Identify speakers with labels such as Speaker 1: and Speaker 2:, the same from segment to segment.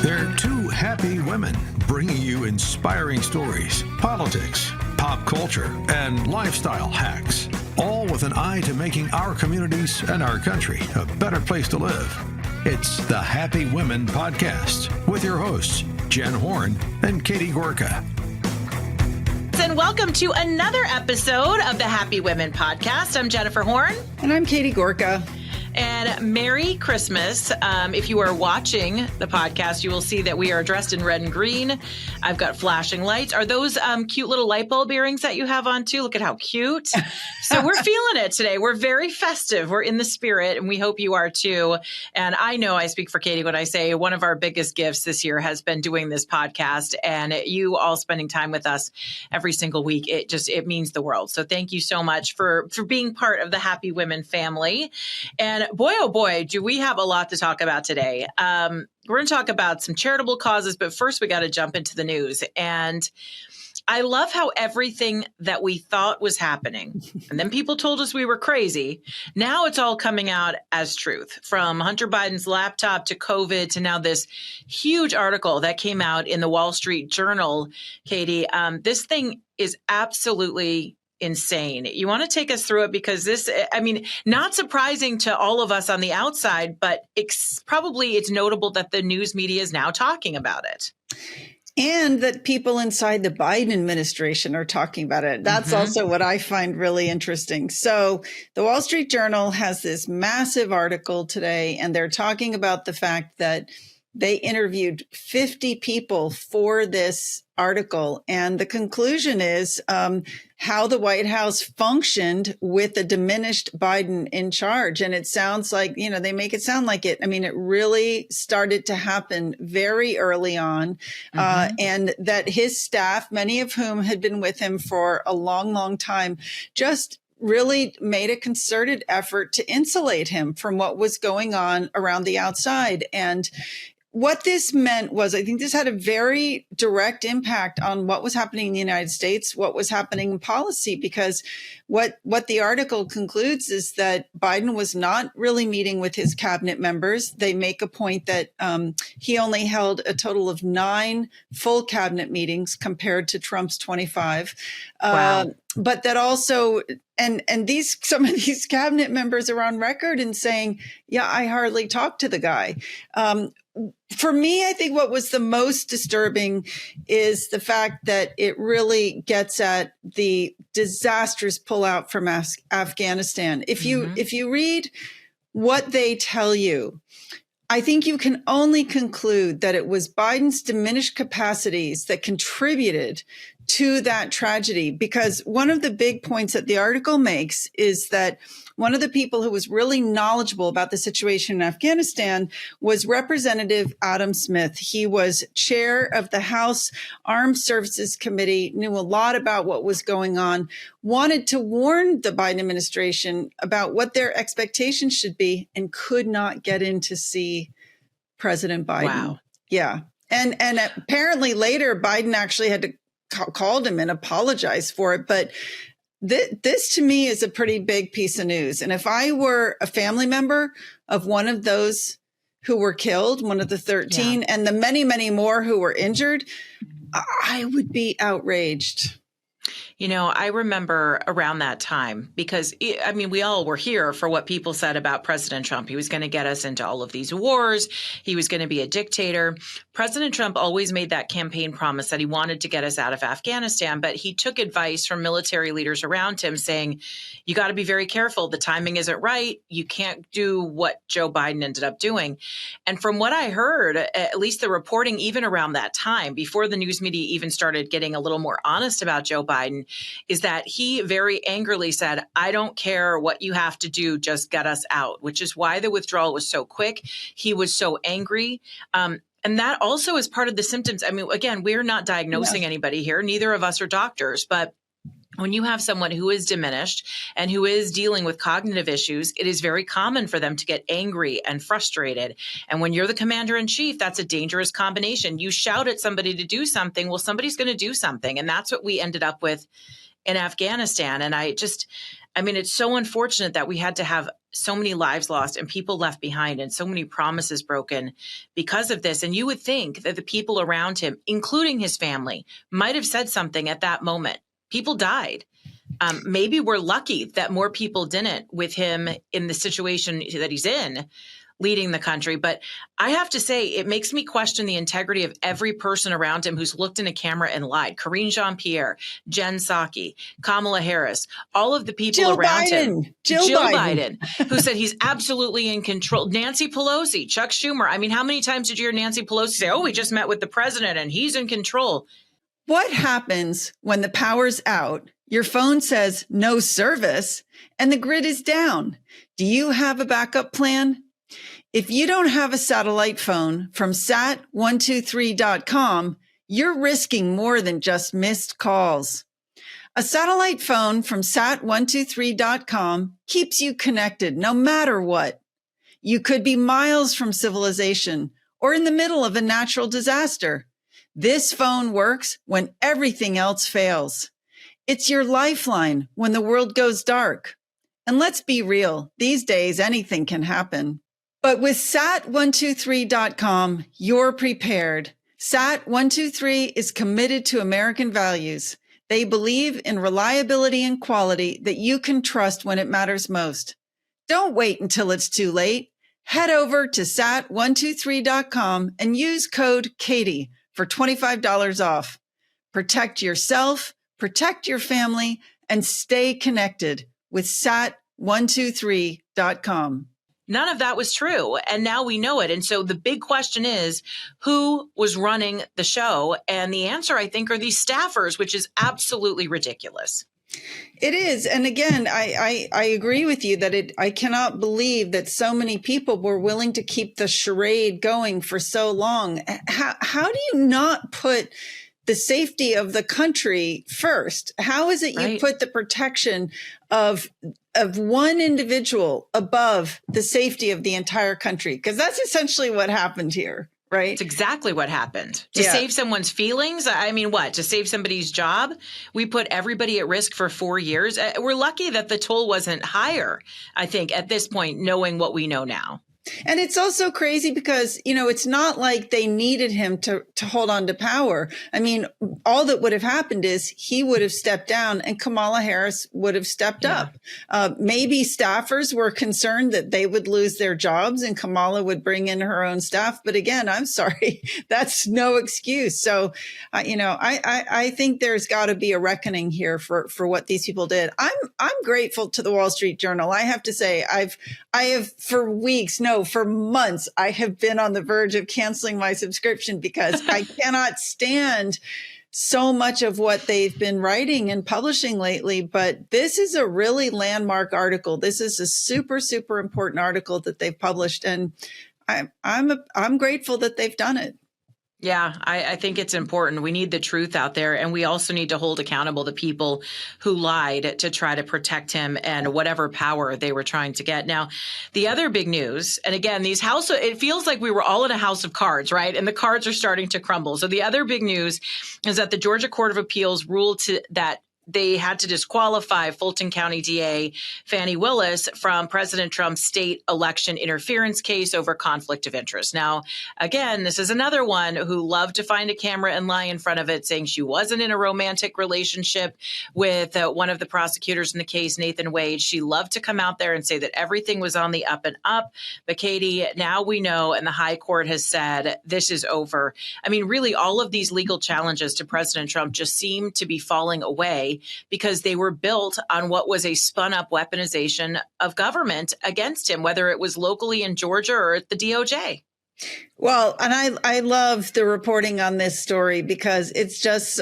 Speaker 1: They're two happy women bringing you inspiring stories, politics, pop culture, and lifestyle hacks, all with an eye to making our communities and our country a better place to live. It's the Happy Women Podcast with your hosts, Jen Horn and Katie Gorka.
Speaker 2: And welcome to another episode of the Happy Women Podcast. I'm Jennifer Horn.
Speaker 3: And I'm Katie Gorka.
Speaker 2: And Merry Christmas. If you are watching the podcast, you will see that we are dressed in red and green. I've got flashing lights. Are those cute little light bulb earrings that you have on too? Look at how cute. So we're feeling it today. We're very festive. We're in the spirit, and we hope you are too. And I know I speak for Katie when I say one of our biggest gifts this year has been doing this podcast, and you all spending time with us every single week. It means the world. So thank you so much for being part of the Happy Women family. And boy, oh boy, do we have a lot to talk about today. We're going to talk about some charitable causes, but first we got to jump into the news. And I love how everything that we thought was happening, and then people told us we were crazy. Now it's all coming out as truth, from Hunter Biden's laptop to COVID to now this huge article that came out in the Wall Street Journal. Katie, this thing is absolutely insane. You want to take us through it, because this, not surprising to all of us on the outside, but it's notable that the news media is now talking about it.
Speaker 3: And that people inside the Biden administration are talking about it. That's also what I find really interesting. So the Wall Street Journal has this massive article today, and they're talking about the fact that they interviewed 50 people for this article. And the conclusion is how the White House functioned with a diminished Biden in charge. And it sounds like, they make it sound like it. It really started to happen very early on. And that his staff, many of whom had been with him for a long, long time, just really made a concerted effort to insulate him from what was going on around the outside. And what this meant was, I think this had a very direct impact on what was happening in the United States, what was happening in policy, because what the article concludes is that Biden was not really meeting with his cabinet members. They make a point that he only held a total of 9 full cabinet meetings compared to Trump's 25.
Speaker 2: Wow.
Speaker 3: But that also, and some of these cabinet members are on record in saying, yeah, I hardly talked to the guy. For me, I think what was the most disturbing is the fact that it really gets at the disastrous pullout from Afghanistan. If you read what they tell you, I think you can only conclude that it was Biden's diminished capacities that contributed to that tragedy, because one of the big points that the article makes is that one of the people who was really knowledgeable about the situation in Afghanistan was Representative Adam Smith. He was chair of the House Armed Services Committee, knew a lot about what was going on, wanted to warn the Biden administration about what their expectations should be, and could not get in to see President Biden.
Speaker 2: Wow.
Speaker 3: Yeah. And apparently later, Biden actually had to called him and apologized for it. But this to me is a pretty big piece of news. And if I were a family member of one of those who were killed, one of the 13, and the many, many more who were injured, I would be outraged.
Speaker 2: I remember around that time, because, we all were here for what people said about President Trump. He was going to get us into all of these wars. He was going to be a dictator. President Trump always made that campaign promise that he wanted to get us out of Afghanistan, but he took advice from military leaders around him saying, you got to be very careful. The timing isn't right. You can't do what Joe Biden ended up doing. And from what I heard, at least the reporting, even around that time, before the news media even started getting a little more honest about Joe Biden, is that he very angrily said, I don't care what you have to do, just get us out, which is why the withdrawal was so quick. He was so angry. And that also is part of the symptoms. Again, we're not diagnosing anybody here. Neither of us are doctors, but when you have someone who is diminished and who is dealing with cognitive issues, it is very common for them to get angry and frustrated. And when you're the commander in chief, that's a dangerous combination. You shout at somebody to do something, well, somebody's going to do something. And that's what we ended up with in Afghanistan. And I mean, it's so unfortunate that we had to have so many lives lost and people left behind and so many promises broken because of this. And you would think that the people around him, including his family, might have said something at that moment. People died. Maybe we're lucky that more people didn't with him in the situation that he's in, leading the country. But I have to say, it makes me question the integrity of every person around him who's looked in a camera and lied. Karine Jean-Pierre, Jen Psaki, Kamala Harris, all of the people around him. Jill Biden, who said he's absolutely in control. Nancy Pelosi, Chuck Schumer. I mean, how many times did you hear Nancy Pelosi say, oh, we just met with the president and he's in control?
Speaker 3: What happens when the power's out, your phone says no service, and the grid is down? Do you have a backup plan? If you don't have a satellite phone from sat123.com, you're risking more than just missed calls. A satellite phone from sat123.com keeps you connected no matter what. You could be miles from civilization or in the middle of a natural disaster. This phone works when everything else fails. It's your lifeline when the world goes dark. And let's be real, these days anything can happen. But with sat123.com, you're prepared. Sat123 is committed to American values. They believe in reliability and quality that you can trust when it matters most. Don't wait until it's too late. Head over to sat123.com and use code Katie for $25 off. Protect yourself, protect your family, and stay connected with sat123.com.
Speaker 2: None of that was true. And now we know it. And so the big question is, who was running the show? And the answer, I think, are these staffers, which is absolutely ridiculous.
Speaker 3: It is. And again, I agree with you that I cannot believe that so many people were willing to keep the charade going for so long. How do you not put the safety of the country first? How is it you put the protection of one individual above the safety of the entire country? Because that's essentially what happened here, right?
Speaker 2: It's exactly what happened. To save someone's feelings? I mean, what? To save somebody's job? We put everybody at risk for 4 years. We're lucky that the toll wasn't higher, I think, at this point, knowing what we know now.
Speaker 3: And it's also crazy because, it's not like they needed him to hold on to power. I mean, all that would have happened is he would have stepped down and Kamala Harris would have stepped up. Maybe staffers were concerned that they would lose their jobs and Kamala would bring in her own staff. But again, I'm sorry, that's no excuse. So, I think there's got to be a reckoning here for what these people did. I'm grateful to the Wall Street Journal. I have to say, I have for weeks, for months, I have been on the verge of canceling my subscription because I cannot stand so much of what they've been writing and publishing lately. But this is a really landmark article. This is a super, super important article that they've published. And I'm grateful that they've done it.
Speaker 2: Yeah, I think it's important. We need the truth out there. And we also need to hold accountable the people who lied to try to protect him and whatever power they were trying to get. Now, the other big news, and again, it feels like we were all in a house of cards, right? And the cards are starting to crumble. So the other big news is that the Georgia Court of Appeals ruled that they had to disqualify Fulton County DA Fani Willis from President Trump's state election interference case over conflict of interest. Now, again, this is another one who loved to find a camera and lie in front of it, saying she wasn't in a romantic relationship with one of the prosecutors in the case, Nathan Wade. She loved to come out there and say that everything was on the up and up. But Katie, now we know, and the high court has said this is over. I mean, really, all of these legal challenges to President Trump just seem to be falling away because they were built on what was a spun up weaponization of government against him, whether it was locally in Georgia or at the DOJ.
Speaker 3: Well, and I love the reporting on this story because it's just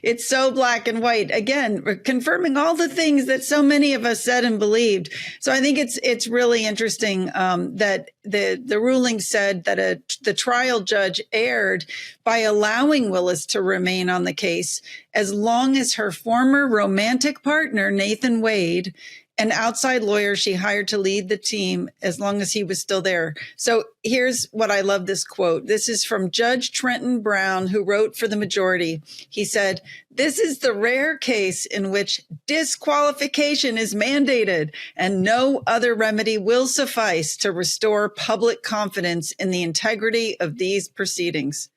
Speaker 3: it's so black and white. Again, confirming all the things that so many of us said and believed. So I think it's really interesting that the ruling said that the trial judge erred by allowing Willis to remain on the case as long as her former romantic partner, Nathan Wade, an outside lawyer she hired to lead the team as long as he was still there. So here's what I love this quote. This is from Judge Trenton Brown, who wrote for the majority. He said, "This is the rare case in which disqualification is mandated and no other remedy will suffice to restore public confidence in the integrity of these proceedings."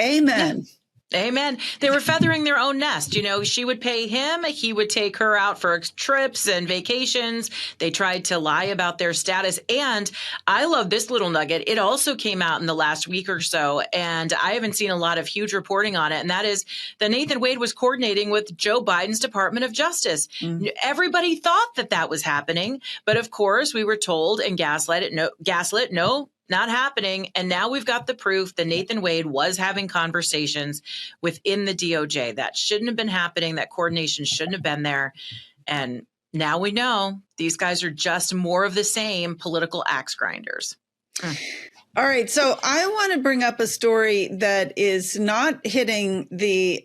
Speaker 3: Amen.
Speaker 2: Yeah. Amen. They were feathering their own nest. She would pay him. He would take her out for trips and vacations. They tried to lie about their status. And I love this little nugget. It also came out in the last week or so, and I haven't seen a lot of huge reporting on it. And that is that Nathan Wade was coordinating with Joe Biden's Department of Justice. Mm-hmm. Everybody thought that was happening. But of course, we were told and gaslit, no, not happening. And now we've got the proof that Nathan Wade was having conversations within the DOJ. That shouldn't have been happening. That coordination shouldn't have been there. And now we know these guys are just more of the same political axe grinders.
Speaker 3: All right. So I want to bring up a story that is not hitting the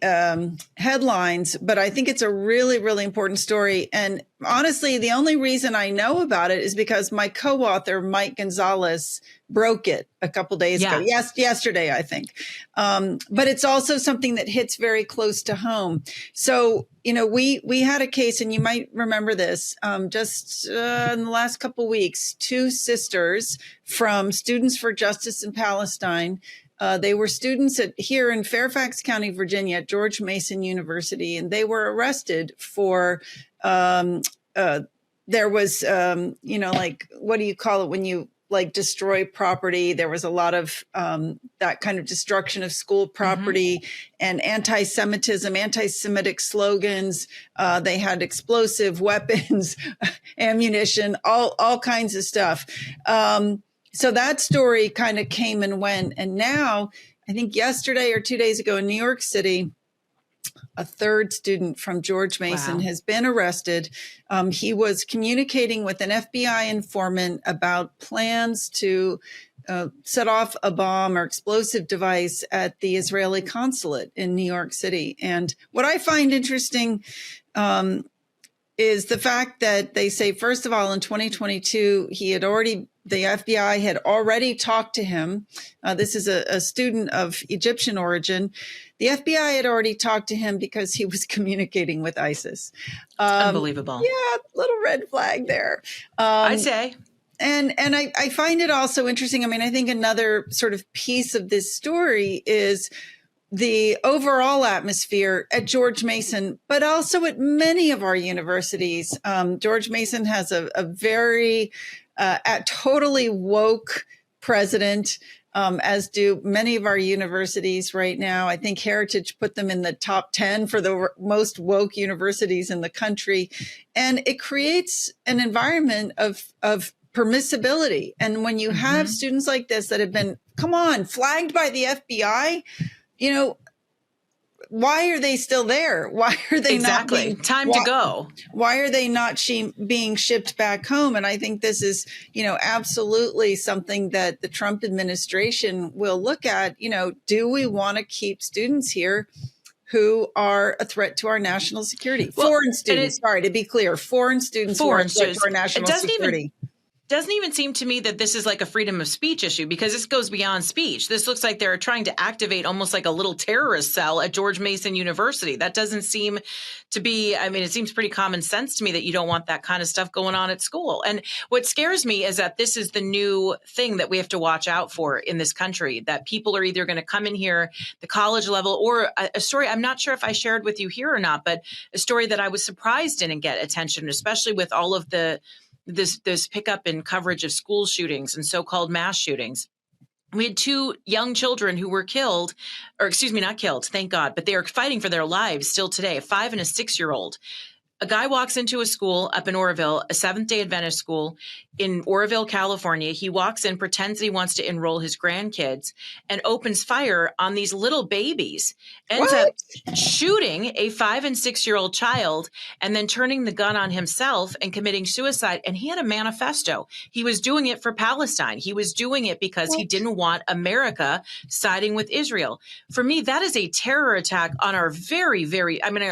Speaker 3: headlines, but I think it's a really, really important story. And honestly, the only reason I know about it is because my co-author, Mike Gonzalez, broke it a couple days ago. Yes, yesterday, I think. But it's also something that hits very close to home. So, we had a case, and you might remember this, just in the last couple weeks, two sisters from Students for Justice in Palestine. They were students here in Fairfax County, Virginia, at George Mason University, and they were arrested for, there was, what do you call it when you destroy property? There was a lot of that kind of destruction of school property and anti-Semitic slogans. They had explosive weapons, ammunition, all kinds of stuff. So that story kind of came and went. And now, I think yesterday or 2 days ago in New York City, a third student from George Mason has been arrested. He was communicating with an FBI informant about plans to set off a bomb or explosive device at the Israeli consulate in New York City. And what I find interesting is the fact that they say, first of all, in 2022, the FBI had already talked to him. This is a student of Egyptian origin. The FBI had already talked to him because he was communicating with ISIS.
Speaker 2: Unbelievable.
Speaker 3: Yeah, little red flag there.
Speaker 2: I'd say.
Speaker 3: And I find it also interesting. I mean, I think another sort of piece of this story is the overall atmosphere at George Mason, but also at many of our universities. George Mason has a very totally woke president, as do many of our universities right now. I think Heritage put them in the top 10 for the most woke universities in the country. And it creates an environment of permissibility. And when you have students like this that have been, flagged by the FBI, why are they still there? Why are they not being,
Speaker 2: time to go? Why
Speaker 3: are they not being shipped back home? And I think this is, absolutely something that the Trump administration will look at. Do we want to keep students here who are a threat to our national security? Foreign students, sorry to be clear, foreign students who are a threat to our national security.
Speaker 2: Doesn't even seem to me that this is like a freedom of speech issue, because this goes beyond speech. This looks like they're trying to activate almost like a little terrorist cell at George Mason University. That doesn't seem to be, it seems pretty common sense to me that you don't want that kind of stuff going on at school. And what scares me is that this is the new thing that we have to watch out for in this country, that people are either going to come in here, the college level, or a story, I'm not sure if I shared with you here or not, but a story that I was surprised didn't get attention, especially with all of this pickup in coverage of school shootings and so-called mass shootings. We had two young children who were killed, or excuse me, not killed, thank God, but they are fighting for their lives still today, a 5 and a 6-year-old. A guy walks into a school up in Orville, a Seventh-day Adventist school in Orville, California. He walks in, pretends that he wants to enroll his grandkids, and opens fire on these little babies. Ends up shooting a 5 and 6-year-old child, and then turning the gun on himself and committing suicide. And he had a manifesto. He was doing it for Palestine. He was doing it because he didn't want America siding with Israel. For me, that is a terror attack on our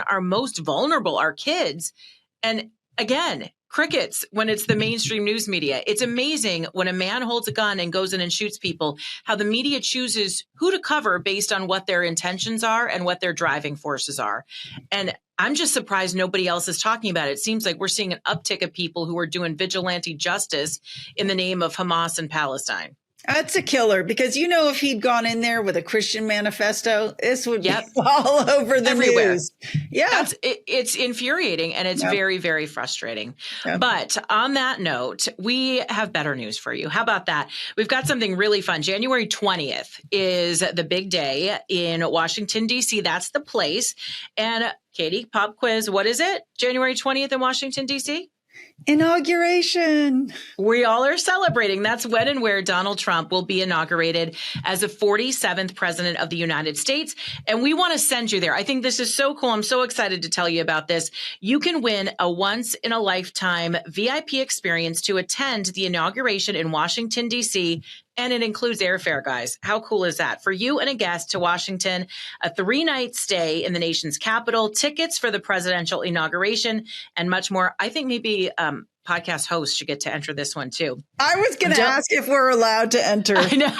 Speaker 2: our most vulnerable, our kids. And again, crickets when it's the mainstream news media. It's amazing when a man holds a gun and goes in and shoots people, how the media chooses who to cover based on what their intentions are and what their driving forces are. And I'm just surprised nobody else is talking about it. It seems like we're seeing an uptick of people who are doing vigilante justice in the name of Hamas and Palestine.
Speaker 3: That's a killer, because if he'd gone in there with a Christian manifesto, this would be all over the news. Yeah.
Speaker 2: It's infuriating, and it's very, very frustrating. Yep. But on that note, we have better news for you. How about that? We've got something really fun. January 20th is the big day in Washington, D.C. That's the place. And Katie, pop quiz, what is it? January 20th in Washington, D.C.?
Speaker 3: Inauguration.
Speaker 2: We all are celebrating. That's when and where Donald Trump will be inaugurated as the 47th president of the United States. And we want to send you there. I think this is so cool. I'm so excited to tell you about this. You can win a once in a lifetime VIP experience to attend the inauguration in Washington, D.C. And it includes airfare, guys. How cool is that? For you and a guest to Washington, a 3-night stay in the nation's capital, tickets for the presidential inauguration, and much more. I think maybe podcast hosts should get to enter this one too.
Speaker 3: I was going to ask if we're allowed to enter.
Speaker 2: I know.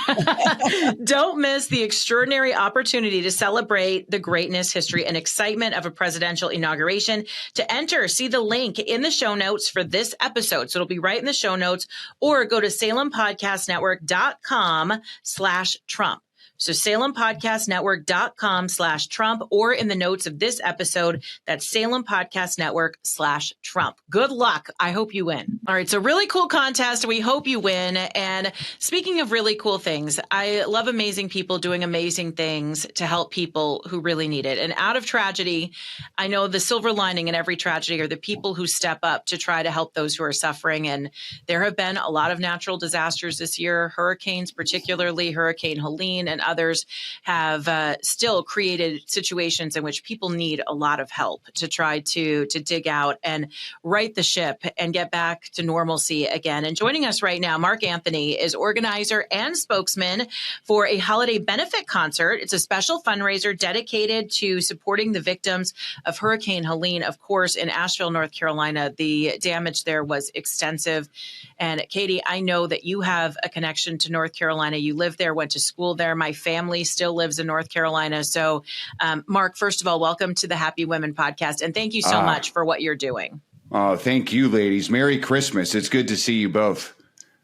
Speaker 2: Don't miss the extraordinary opportunity to celebrate the greatness, history, and excitement of a presidential inauguration. To enter, see the link in the show notes for this episode. So it'll be right in the show notes, or go to SalemPodcastNetwork.com/Trump. So SalemPodcastNetwork.com/Trump, or in the notes of this episode, that's SalemPodcastNetwork/Trump. Good luck. I hope you win. All right. So really cool contest. We hope you win. And speaking of really cool things, I love amazing people doing amazing things to help people who really need it. And out of tragedy, I know the silver lining in every tragedy are the people who step up to try to help those who are suffering. And there have been a lot of natural disasters this year, hurricanes, particularly Hurricane Helene, and others have still created situations in which people need a lot of help to try to dig out and right the ship and get back to normalcy again. And joining us right now, Mark Anthony is organizer and spokesman for a holiday benefit concert. It's a special fundraiser dedicated to supporting the victims of Hurricane Helene. Of course, in Asheville, North Carolina, the damage there was extensive. And Katie, I know that you have a connection to North Carolina. You lived there, went to school there. My family still lives in North Carolina. So, Mark, first of all, welcome to the Happy Women podcast. And thank you so much for what you're doing.
Speaker 4: Oh, thank you, ladies. Merry Christmas. It's good to see you both.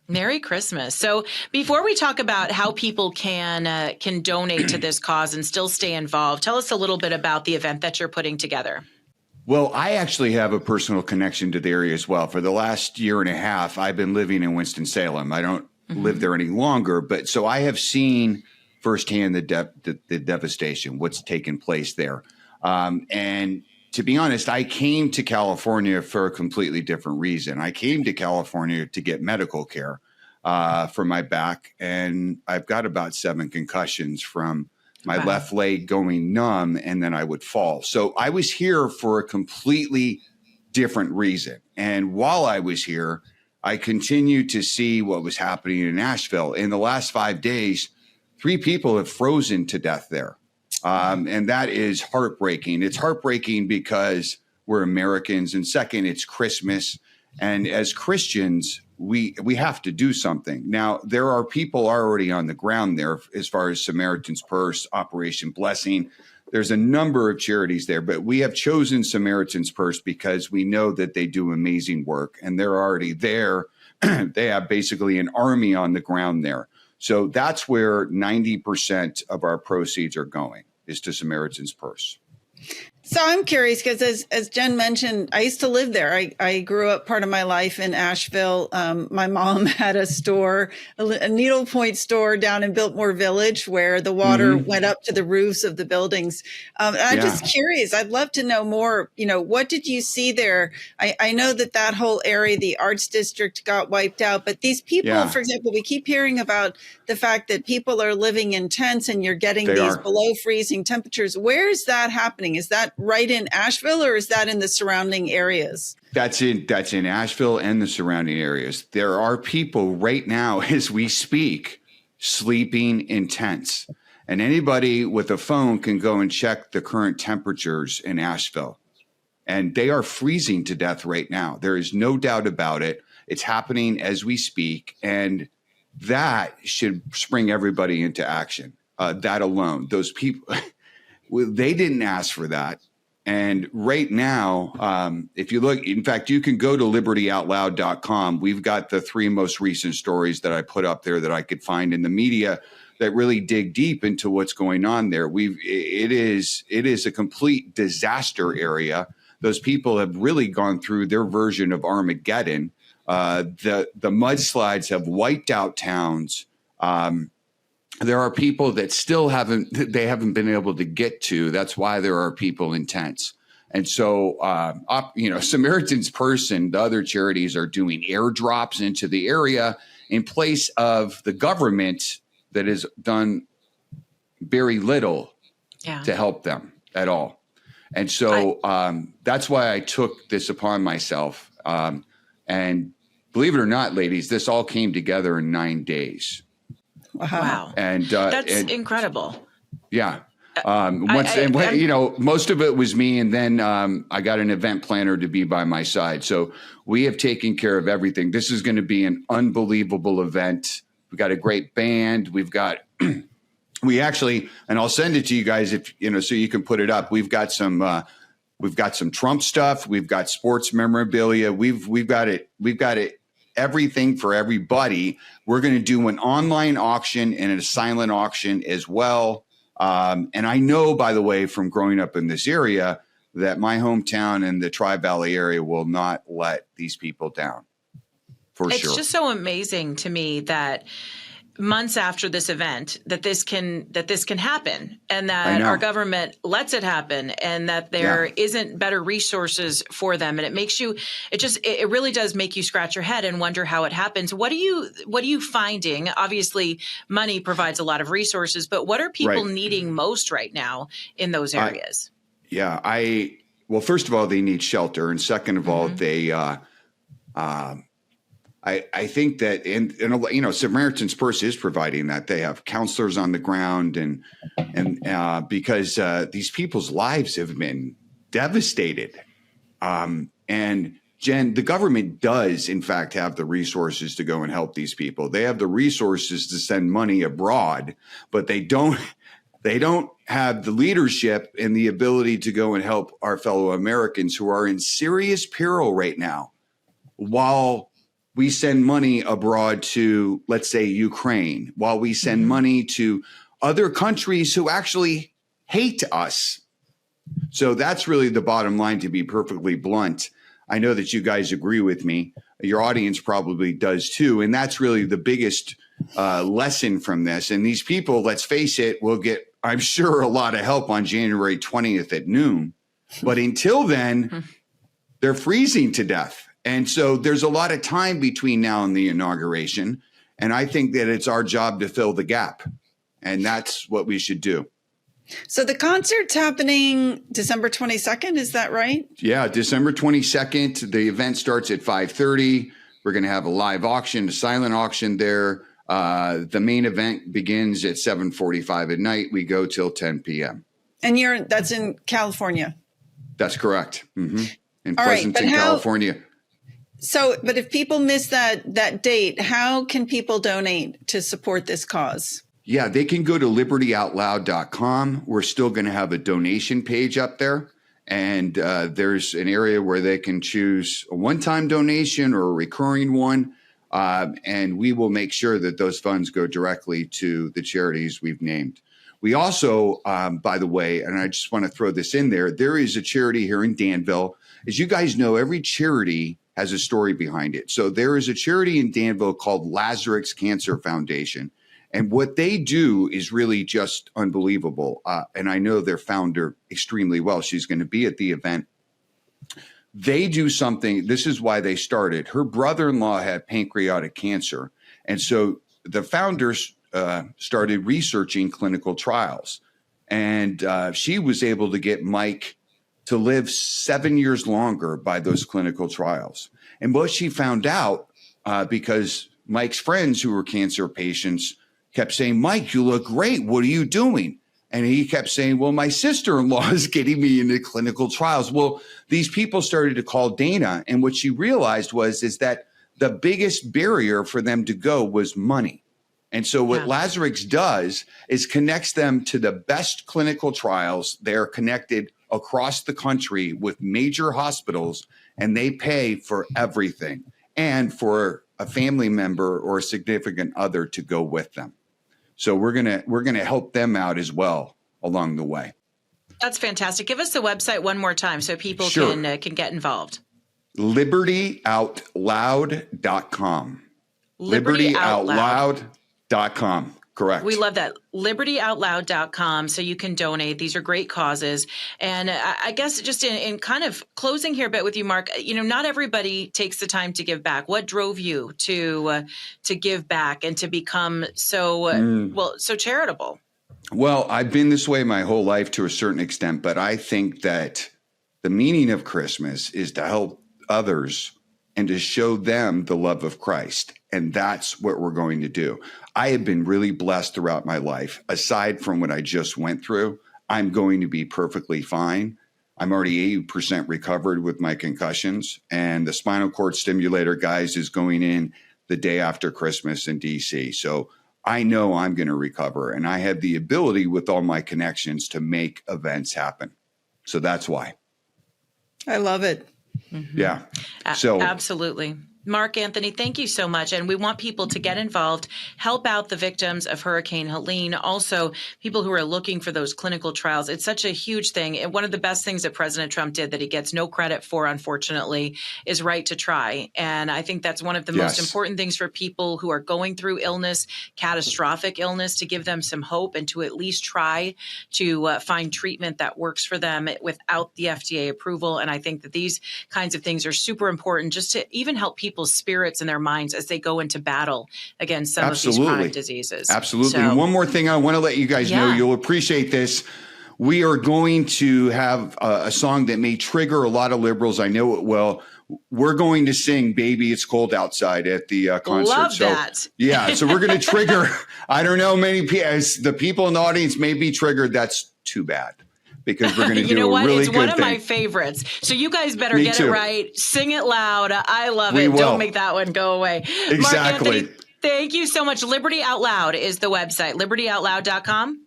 Speaker 2: Merry Christmas. So before we talk about how people can donate to this cause and still stay involved, tell us a little bit about the event that you're putting together.
Speaker 4: Well, I actually have a personal connection to the area as well. For the last year and a half, I've been living in Winston-Salem. I don't live there any longer, but so I have seen firsthand the devastation, what's taken place there. And to be honest, I came to California for a completely different reason. I came to California to get medical care for my back, and I've got about 7 concussions from my left leg going numb, and then I would fall. So I was here for a completely different reason. And while I was here, I continued to see what was happening in Asheville. In the last 5 days, 3 people have frozen to death there. And that is heartbreaking. It's heartbreaking because we're Americans. And second, it's Christmas. And as Christians, we have to do something. Now, there are people already on the ground there as far as Samaritan's Purse, Operation Blessing. There's a number of charities there, but we have chosen Samaritan's Purse because we know that they do amazing work and they're already there. They have basically an army on the ground there. So that's where 90% of our proceeds are going, is to Samaritan's Purse.
Speaker 3: So I'm curious because as Jen mentioned, I used to live there. I grew up part of my life in Asheville. My mom had a store, a needlepoint store down in Biltmore Village where the water went up to the roofs of the buildings. I'm just curious. I'd love to know more. What did you see there? I know that whole area, the arts district, got wiped out. But these people, for example, we keep hearing about the fact that people are living in tents and you're getting below freezing temperatures. Where is that happening? Is that right in Asheville, or is that in the surrounding areas?
Speaker 4: That's in Asheville and the surrounding areas. There are people right now, as we speak, sleeping in tents. And anybody with a phone can go and check the current temperatures in Asheville. and they are freezing to death right now. There is no doubt about it. It's happening as we speak, and that should spring everybody into action. That alone, those people, they didn't ask for that. And right now, if you look, in fact, you can go to libertyoutloud.com. We've got the 3 most recent stories that I put up there that I could find in the media that really dig deep into what's going on there. It is a complete disaster area. Those people have really gone through their version of Armageddon. The mudslides have wiped out towns. There are people that still haven't been able to get to. That's why there are people in tents. And so, Samaritan's Purse and the other charities are doing airdrops into the area in place of the government that has done very little to help them at all. And so that's why I took this upon myself. And believe it or not, ladies, this all came together in 9 days.
Speaker 2: Wow.
Speaker 4: And
Speaker 2: that's incredible.
Speaker 4: Yeah. Most of it was me. And then I got an event planner to be by my side. So we have taken care of everything. This is going to be an unbelievable event. We've got a great band. We've got, we actually, and I'll send it to you guys if, so you can put it up. We've got some Trump stuff. We've got sports memorabilia. We've got it. Everything for everybody. We're going to do an online auction and a silent auction as well. And I know, by the way, from growing up in this area, that my hometown and the Tri-Valley area will not let these people down. It's
Speaker 2: just so amazing to me that months after this event, that this can happen, and that our government lets it happen, and that there isn't better resources for them. And it makes you, it really does make you scratch your head and wonder how it happens. What are you finding? Obviously, money provides a lot of resources, but what are people needing most right now in those areas?
Speaker 4: Well, first of all, they need shelter. And second of all, they, I think that, and Samaritan's Purse is providing that. They have counselors on the ground, and because these people's lives have been devastated. And Jen, the government does, in fact, have the resources to go and help these people. They have the resources to send money abroad, but they don't have the leadership and the ability to go and help our fellow Americans who are in serious peril right now, while we send money abroad to, let's say, Ukraine, while we send money to other countries who actually hate us. So that's really the bottom line, to be perfectly blunt. I know that you guys agree with me. Your audience probably does too. And that's really the biggest lesson from this. And these people, let's face it, will get, I'm sure, a lot of help on January 20th at noon. But until then, they're freezing to death. And so there's a lot of time between now and the inauguration. And I think that it's our job to fill the gap. And that's what we should do.
Speaker 3: So the concert's happening December 22nd. Is that right? Yeah,
Speaker 4: December 22nd. The event starts at 5:30. We're going to have a live auction, a silent auction there. The main event begins at 7:45 at night. We go till 10 p.m.
Speaker 3: And that's in California.
Speaker 4: That's correct. In Pleasanton, California.
Speaker 3: So, but if people miss that date, how can people donate to support this cause?
Speaker 4: Yeah, they can go to libertyoutloud.com. We're still going to have a donation page up there. And there's an area where they can choose a one-time donation or a recurring one. And we will make sure that those funds go directly to the charities we've named. We also, by the way, and I just want to throw this in there is a charity here in Danville. As you guys know, every charity has a story behind it. So there is a charity in Danville called Lazaric's Cancer Foundation. And what they do is really just unbelievable. And I know their founder extremely well. She's going to be at the event. They do something. This is why they started. Her brother-in-law had pancreatic cancer. And so the founders started researching clinical trials. And she was able to get Mike to live 7 years longer by those clinical trials. And what she found out, because Mike's friends who were cancer patients kept saying, "Mike, you look great. What are you doing?" And he kept saying, well, my sister-in-law is getting me into clinical trials. Well, these people started to call Dana. And what she realized is that the biggest barrier for them to go was money. And so what Lazaric does is connects them to the best clinical trials. They're connected across the country with major hospitals, and they pay for everything and for a family member or a significant other to go with them. So we're gonna help them out as well along the way.
Speaker 2: That's fantastic. Give us the website one more time so people can get involved.
Speaker 4: LibertyOutLoud.com. LibertyOutLoud.com. Correct.
Speaker 2: We love that. LibertyOutLoud.com. So you can donate. These are great causes. And I guess just in kind of closing here a bit with you, Mark, not everybody takes the time to give back. What drove you to give back and to become so charitable?
Speaker 4: Well, I've been this way my whole life to a certain extent, but I think that the meaning of Christmas is to help others and to show them the love of Christ. And that's what we're going to do. I have been really blessed throughout my life. Aside from what I just went through, I'm going to be perfectly fine. I'm already 80% recovered with my concussions, and the spinal cord stimulator, guys, is going in the day after Christmas in DC. So I know I'm going to recover, and I have the ability with all my connections to make events happen. So that's why.
Speaker 3: I love it.
Speaker 2: Mm-hmm.
Speaker 4: Yeah. So
Speaker 2: absolutely. Mark Anthony, thank you so much. And we want people to get involved, help out the victims of Hurricane Helene. Also, people who are looking for those clinical trials. It's such a huge thing. And one of the best things that President Trump did that he gets no credit for, unfortunately, is right to try. And I think that's one of the most important things for people who are going through illness, catastrophic illness, to give them some hope and to at least try to find treatment that works for them without the FDA approval. And I think that these kinds of things are super important just to even help people's spirits and their minds as they go into battle against some of these chronic diseases.
Speaker 4: Absolutely.
Speaker 2: So,
Speaker 4: and one more thing I want to let you guys know, you'll appreciate this. We are going to have a song that may trigger a lot of liberals. I know it will. We're going to sing Baby It's Cold Outside at the concert.
Speaker 2: Love that.
Speaker 4: Yeah. So we're going to trigger, I don't know, the people in the audience may be triggered. That's too bad. Because we're going to do a really good thing. It's one of
Speaker 2: my favorites. So you guys better get it right. Sing it loud. I love it. Don't make that one go away.
Speaker 4: Exactly.
Speaker 2: Mark Anthony, thank you so much. Liberty Out Loud is the website. LibertyOutLoud.com.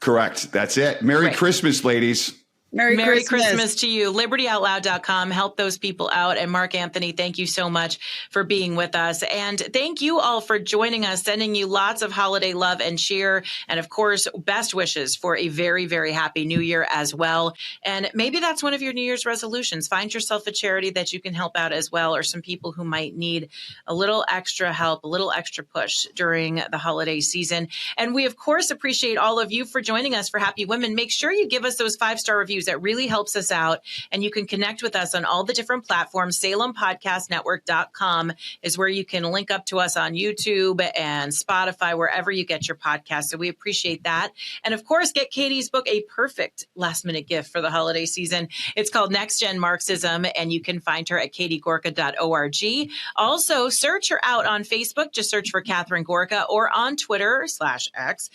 Speaker 4: Correct. That's it. Merry Christmas, ladies.
Speaker 3: Merry
Speaker 2: Christmas to you. LibertyOutLoud.com. Help those people out. And Mark Anthony, thank you so much for being with us. And thank you all for joining us, sending you lots of holiday love and cheer. And of course, best wishes for a very, very happy new year as well. And maybe that's one of your New Year's resolutions. Find yourself a charity that you can help out as well, or some people who might need a little extra help, a little extra push during the holiday season. And we, of course, appreciate all of you for joining us for Happy Women. Make sure you give us those 5-star reviews. That really helps us out. And you can connect with us on all the different platforms. SalemPodcastNetwork.com is where you can link up to us on YouTube and Spotify, wherever you get your podcast. So we appreciate that. And of course, get Katie's book, a perfect last minute gift for the holiday season. It's called Next Gen Marxism, and you can find her at katiegorka.org. Also, search her out on Facebook. Just search for Catherine Gorka, or on Twitter /X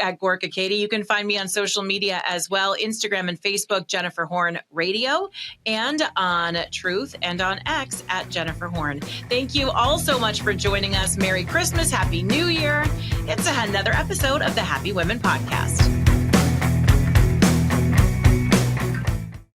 Speaker 2: at Gorka Katie. You can find me on social media as well, Instagram and Facebook, Jennifer Horn Radio, and on Truth and on X at Jennifer Horn. Thank you all so much for joining us. Merry Christmas. Happy New Year. It's another episode of the Happy Women Podcast.